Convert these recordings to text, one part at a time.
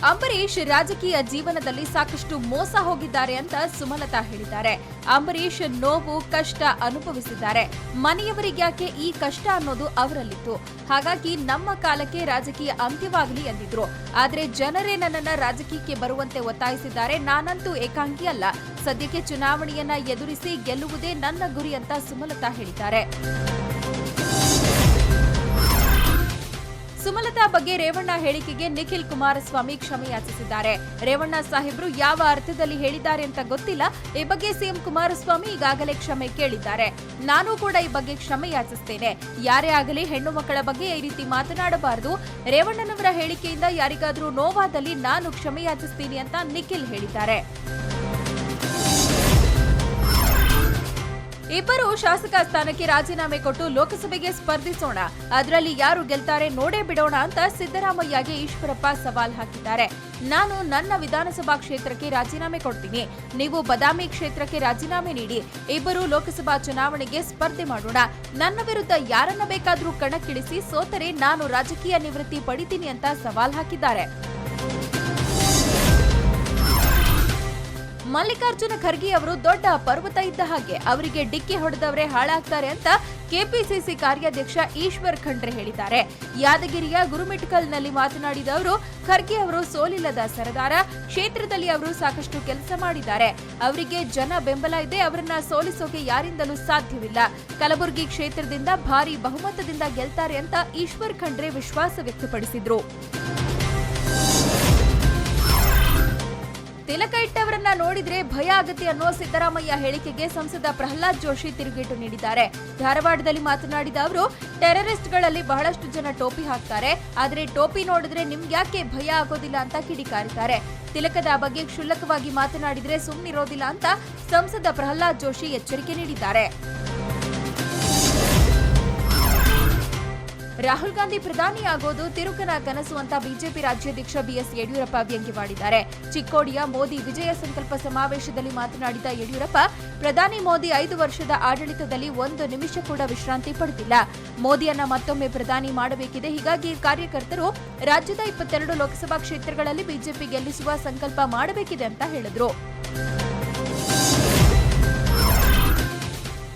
ಅಂಬರೀಶ್ ರಾಜಕೀಯ ಜೀವನದಲ್ಲಿ ಸಾಕಷ್ಟು ಮೋಸ ಹೋಗಿದ್ದಾರೆ ಅಂತ ಸುಮಲತಾ ಹೇಳಿದ್ದಾರೆ. ಅಂಬರೀಶ್ ನೋವು ಕಷ್ಟ ಅನುಭವಿಸಿದ್ದಾರೆ. ಮನೆಯವರಿಗ್ಯಾಕೆ ಈ ಕಷ್ಟ ಅನ್ನೋದು ಅವರಲ್ಲಿತ್ತು. ಹಾಗಾಗಿ ನಮ್ಮ ಕಾಲಕ್ಕೆ ರಾಜಕೀಯ ಅಂತ್ಯವಾಗಲಿ ಎಂದಿದ್ರು. ಆದ್ರೆ ಜನರೇ ನನ್ನನ್ನ ರಾಜಕೀಯಕ್ಕೆ ಬರುವಂತೆ ಒತ್ತಾಯಿಸಿದ್ದಾರೆ. ನಾನಂತೂ ಏಕಾಂಗಿ ಅಲ್ಲ. ಸದ್ಯಕ್ಕೆ ಚುನಾವಣೆಯನ್ನ ಎದುರಿಸಿ ಗೆಲ್ಲುವುದೇ ನನ್ನ ಗುರಿ ಅಂತ ಸುಮಲತಾ ಹೇಳಿದ್ದಾರೆ. ಸುಮಲತಾ ಬಗ್ಗೆ ರೇವಣ್ಣ ಹೇಳಿಕೆಗೆ ನಿಖಿಲ್ ಕುಮಾರಸ್ವಾಮಿ ಕ್ಷಮೆ ಯಾಚಿಸಿದ್ದಾರೆ. ರೇವಣ್ಣ ಸಾಹೇಬ್ರು ಯಾವ ಅರ್ಥದಲ್ಲಿ ಹೇಳಿದ್ದಾರೆ ಅಂತ ಗೊತ್ತಿಲ್ಲ. ಈ ಬಗ್ಗೆ ಸಿಎಂ ಕುಮಾರಸ್ವಾಮಿ ಈಗಾಗಲೇ ಕ್ಷಮೆ ಕೇಳಿದ್ದಾರೆ. ನಾನು ಕೂಡ ಈ ಬಗ್ಗೆ ಕ್ಷಮೆ ಯಾಚಿಸುತ್ತೇನೆ. ಯಾರೇ ಆಗಲಿ ಹೆಣ್ಣು ಮಕ್ಕಳ ಬಗ್ಗೆ ಈ ರೀತಿ ಮಾತನಾಡಬಾರದು. ರೇವಣ್ಣನವರ ಹೇಳಿಕೆಯಿಂದ ಯಾರಿಗಾದ್ರೂ ನೋವಾದಲ್ಲಿ ನಾನು ಕ್ಷಮೆ ಯಾಚಿಸ್ತೀನಿ ಅಂತ ನಿಖಿಲ್ ಹೇಳಿದ್ದಾರೆ. ಇಬ್ಬರು ಶಾಸಕ ಸ್ಥಾನಕ್ಕೆ ರಾಜೀನಾಮೆ ಕೊಟ್ಟು ಲೋಕಸಭೆಗೆ ಸ್ಪರ್ಧಿಸೋಣ, ಅದರಲ್ಲಿ ಯಾರು ಗೆಲ್ತಾರೆ ನೋಡೇ ಬಿಡೋಣ ಅಂತ ಸಿದ್ದರಾಮಯ್ಯಗೆ ಈಶ್ವರಪ್ಪ ಸವಾಲ್ ಹಾಕಿದ್ದಾರೆ. ನಾನು ನನ್ನ ವಿಧಾನಸಭಾ ಕ್ಷೇತ್ರಕ್ಕೆ ರಾಜೀನಾಮೆ ಕೊಡ್ತೀನಿ, ನೀವು ಬದಾಮಿ ಕ್ಷೇತ್ರಕ್ಕೆ ರಾಜೀನಾಮೆ ನೀಡಿ, ಇಬ್ಬರು ಲೋಕಸಭಾ ಚುನಾವಣೆಗೆ ಸ್ಪರ್ಧೆ ಮಾಡೋಣ. ನನ್ನ ವಿರುದ್ಧ ಯಾರನ್ನ ಬೇಕಾದ್ರೂ ಕಣಕ್ಕಿಳಿಸಿ, ಸೋತರೆ ನಾನು ರಾಜಕೀಯ ನಿವೃತ್ತಿ ಪಡಿತೀನಿ ಅಂತ ಸವಾಲ್ ಹಾಕಿದ್ದಾರೆ. ಮಲ್ಲಿಕಾರ್ಜುನ ಖರ್ಗೆ ಅವರು ದೊಡ್ಡ ಪರ್ವತ ಇದ್ದ ಹಾಗೆ, ಅವರಿಗೆ ಡಿಕ್ಕಿ ಹೊಡೆದವರೇ ಹಾಳಾಗ್ತಾರೆ ಅಂತ ಕೆಪಿಸಿಸಿ ಕಾರ್ಯಾಧ್ಯಕ್ಷ ಈಶ್ವರ್ ಖಂಡ್ರೆ ಹೇಳಿದ್ದಾರೆ. ಯಾದಗಿರಿಯ ಗುರುಮಿಟ್ಕಲ್ನಲ್ಲಿ ಮಾತನಾಡಿದ ಅವರು, ಖರ್ಗೆ ಅವರು ಸೋಲಿಲ್ಲದ ಸರದಾರ, ಕ್ಷೇತ್ರದಲ್ಲಿ ಅವರು ಸಾಕಷ್ಟು ಕೆಲಸ ಮಾಡಿದ್ದಾರೆ, ಅವರಿಗೆ ಜನ ಬೆಂಬಲ ಇದೆ, ಅವರನ್ನ ಸೋಲಿಸೋಕೆ ಯಾರಿಂದಲೂ ಸಾಧ್ಯವಿಲ್ಲ. ಕಲಬುರಗಿ ಕ್ಷೇತ್ರದಿಂದ ಭಾರಿ ಬಹುಮತದಿಂದ ಗೆಲ್ತಾರೆ ಅಂತ ಈಶ್ವರ್ ಖಂಡ್ರೆ ವಿಶ್ವಾಸ ವ್ಯಕ್ತಪಡಿಸಿದ್ರು. ತಿಲಕ ಇಟ್ಟವರನ್ನ ನೋಡಿದ್ರೆ ಭಯ ಆಗತ್ತೆ ಅನ್ನೋ ಸಿದ್ದರಾಮಯ್ಯ ಹೇಳಿಕೆಗೆ ಸಂಸದ ಪ್ರಹ್ಲಾದ್ ಜೋಶಿ ತಿರುಗೇಟು ನೀಡಿದ್ದಾರೆ. ಧಾರವಾಡದಲ್ಲಿ ಮಾತನಾಡಿದ ಅವರು, ಟೆರರಿಸ್ಟ್ಗಳಲ್ಲಿ ಬಹಳಷ್ಟು ಜನ ಟೋಪಿ ಹಾಕ್ತಾರೆ, ಆದ್ರೆ ಟೋಪಿ ನೋಡಿದ್ರೆ ನಿಮ್ಗ್ಯಾಕೆ ಭಯ ಆಗೋದಿಲ್ಲ ಅಂತ ಕಿಡಿಕಾರಿದ್ದಾರೆ. ತಿಲಕದ ಬಗ್ಗೆ ಕ್ಷುಲ್ಲಕವಾಗಿ ಮಾತನಾಡಿದ್ರೆ ಸುಮ್ಮನಿರೋದಿಲ್ಲ ಅಂತ ಸಂಸದ ಪ್ರಹ್ಲಾದ್ ಜೋಶಿ ಎಚ್ಚರಿಕೆ ನೀಡಿದ್ದಾರೆ. ರಾಹುಲ್ ಗಾಂಧಿ ಪ್ರಧಾನಿ ಆಗೋದು ತಿರುಕನ ಕನಸು ಅಂತ ಬಿಜೆಪಿ ರಾಜ್ಯಾಧ್ಯಕ್ಷ ಬಿಎಸ್ ಯಡಿಯೂರಪ್ಪ ವ್ಯಂಗ್ಯವಾಡಿದ್ದಾರೆ. ಚಿಕ್ಕೋಡಿಯ ಮೋದಿ ವಿಜಯ ಸಂಕಲ್ಪ ಸಮಾವೇಶದಲ್ಲಿ ಮಾತನಾಡಿದ ಯಡಿಯೂರಪ್ಪ, ಪ್ರಧಾನಿ ಮೋದಿ 5 ವರ್ಷದ ಆಡಳಿತದಲ್ಲಿ 1 ನಿಮಿಷ ಕೂಡ ವಿಶ್ರಾಂತಿ ಪಡೆದಿಲ್ಲ. ಮೋದಿಯನ್ನ ಮತ್ತೊಮ್ಮೆ ಪ್ರಧಾನಿ ಮಾಡಬೇಕಿದೆ. ಹೀಗಾಗಿ ಕಾರ್ಯಕರ್ತರು ರಾಜ್ಯದ 22 ಲೋಕಸಭಾ ಕ್ಷೇತ್ರಗಳಲ್ಲಿ ಬಿಜೆಪಿ ಗೆಲ್ಲಿಸುವ ಸಂಕಲ್ಪ ಮಾಡಬೇಕಿದೆ ಅಂತ ಹೇಳಿದ್ರು.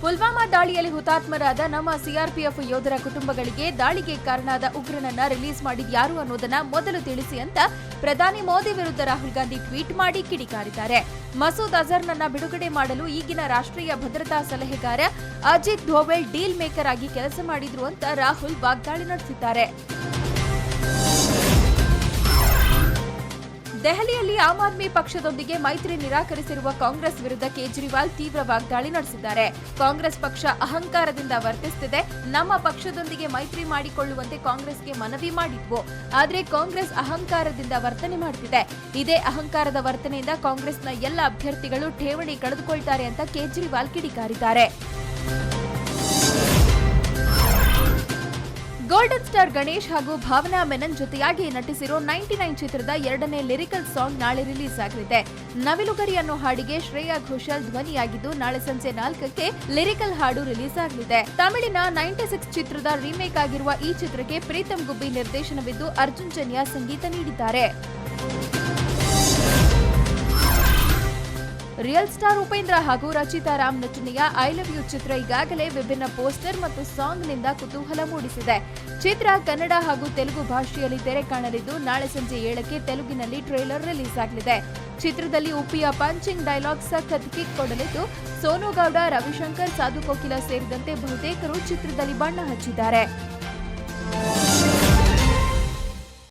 ಪುಲ್ವಾಮಾ ದಾಳಿಯಲ್ಲಿ ಹುತಾತ್ಮರಾದ ನಮ್ಮ ಸಿಆರ್ಪಿಎಫ್ ಯೋಧರ ಕುಟುಂಬಗಳಿಗೆ ದಾಳಿಗೆ ಕಾರಣವಾದ ಉಗ್ರನನ್ನ ರಿಲೀಸ್ ಮಾಡಿದ್ಯಾರು ಅನ್ನೋದನ್ನ ಮೊದಲು ತಿಳಿಸಿ ಅಂತ ಪ್ರಧಾನಿ ಮೋದಿ ವಿರುದ್ಧ ರಾಹುಲ್ ಗಾಂಧಿ ಟ್ವೀಟ್ ಮಾಡಿ ಕಿಡಿಕಾರಿದ್ದಾರೆ. ಮಸೂದ್ ಅಜರ್ನನ್ನ ಬಿಡುಗಡೆ ಮಾಡಲು ಈಗಿನ ರಾಷ್ಟ್ರೀಯ ಭದ್ರತಾ ಸಲಹೆಗಾರ ಅಜಿತ್ ಧೋವೆಲ್ ಡೀಲ್ ಮೇಕರ್ ಆಗಿ ಕೆಲಸ ಮಾಡಿದ್ರು ಅಂತ ರಾಹುಲ್ ವಾಗ್ದಾಳಿ ನಡೆಸಿದ್ದಾರೆ. ದೆಹಲಿಯಲ್ಲಿ ಆಮ್ ಆದ್ಮಿ ಪಕ್ಷದೊಂದಿಗೆ ಮೈತ್ರಿ ನಿರಾಕರಿಸಿರುವ ಕಾಂಗ್ರೆಸ್ ವಿರುದ್ಧ ಕೇಜ್ರಿವಾಲ್ ತೀವ್ರ ವಾಗ್ದಾಳಿ ನಡೆಸಿದ್ದಾರೆ. ಕಾಂಗ್ರೆಸ್ ಪಕ್ಷ ಅಹಂಕಾರದಿಂದ ವರ್ತಿಸುತ್ತಿದೆ. ನಮ್ಮ ಪಕ್ಷದೊಂದಿಗೆ ಮೈತ್ರಿ ಮಾಡಿಕೊಳ್ಳುವಂತೆ ಕಾಂಗ್ರೆಸ್ಗೆ ಮನವಿ ಮಾಡಿದ್ವು, ಆದ್ರೆ ಕಾಂಗ್ರೆಸ್ ಅಹಂಕಾರದಿಂದ ವರ್ತನೆ ಮಾಡುತ್ತಿದೆ. ಇದೇ ಅಹಂಕಾರದ ವರ್ತನೆಯಿಂದ ಕಾಂಗ್ರೆಸ್ನ ಎಲ್ಲ ಅಭ್ಯರ್ಥಿಗಳು ಠೇವಣಿ ಕಳೆದುಕೊಳ್ತಾರೆ ಅಂತ ಕೇಜ್ರಿವಾಲ್ ಕಿಡಿಕಾರಿದ್ದಾರೆ. ಗೋಲ್ಡನ್ ಸ್ಟಾರ್ ಗಣೇಶ್ ಹಾಗೂ ಭಾವನಾ ಮೆನನ್ ಜೊತೆಯಾಗಿ ನಟಿಸಿರೋ 99 ಚಿತ್ರದ 2ನೇ ಲಿರಿಕಲ್ ಸಾಂಗ್ ನಾಳೆ ರಿಲೀಸ್ ಆಗಲಿದೆ. ನವಿಲುಗರಿ ಅನ್ನೋ ಹಾಡಿಗೆ ಶ್ರೇಯಾ ಘೋಷಾಲ್ ಧ್ವನಿಯಾಗಿದ್ದು, ನಾಳೆ ಸಂಜೆ 4ಕ್ಕೆ ಲಿರಿಕಲ್ ಹಾಡು ರಿಲೀಸ್ ಆಗಲಿದೆ. ತಮಿಳಿನ 96 ಚಿತ್ರದ ರೀಮೇಕ್ ಆಗಿರುವ ಈ ಚಿತ್ರಕ್ಕೆ ಪ್ರೀತಮ್ ಗುಬ್ಬಿ ನಿರ್ದೇಶನವಿದ್ದು, ಅರ್ಜುನ್ ಜನ್ಯ ಸಂಗೀತ ನೀಡಿದ್ದಾರೆ. ರಿಯಲ್ ಸ್ಟಾರ್ ಉಪೇಂದ್ರ ಹಾಗೂ ರಚಿತಾ ರಾಮ್ ನಟನೆಯ ಐ ಲವ್ ಯು ಚಿತ್ರ ಈಗಾಗಲೇ ವಿಭಿನ್ನ ಪೋಸ್ಟರ್ ಮತ್ತು ಸಾಂಗ್ನಿಂದ ಕುತೂಹಲ ಮೂಡಿಸಿದೆ. ಚಿತ್ರ ಕನ್ನಡ ಹಾಗೂ ತೆಲುಗು ಭಾಷೆಯಲ್ಲಿ ತೆರೆ ಕಾಣಲಿದ್ದು, ನಾಳೆ ಸಂಜೆ 7ಕ್ಕೆ ತೆಲುಗಿನಲ್ಲಿ ಟ್ರೇಲರ್ ರಿಲೀಸ್ ಆಗಲಿದೆ. ಚಿತ್ರದಲ್ಲಿ ಉಪ್ಪಿಯ ಪಂಚಿಂಗ್ ಡೈಲಾಗ್ ಸಖತ್ ಕಿಕ್ ಕೊಡಲಿದ್ದು, ಸೋನು ಗೌಡ, ರವಿಶಂಕರ್, ಸಾಧು ಕೋಕಿಲ ಸೇರಿದಂತೆ ಬಹುತೇಕರು ಚಿತ್ರದಲ್ಲಿ ಬಣ್ಣ ಹಚ್ಚಿದ್ದಾರೆ.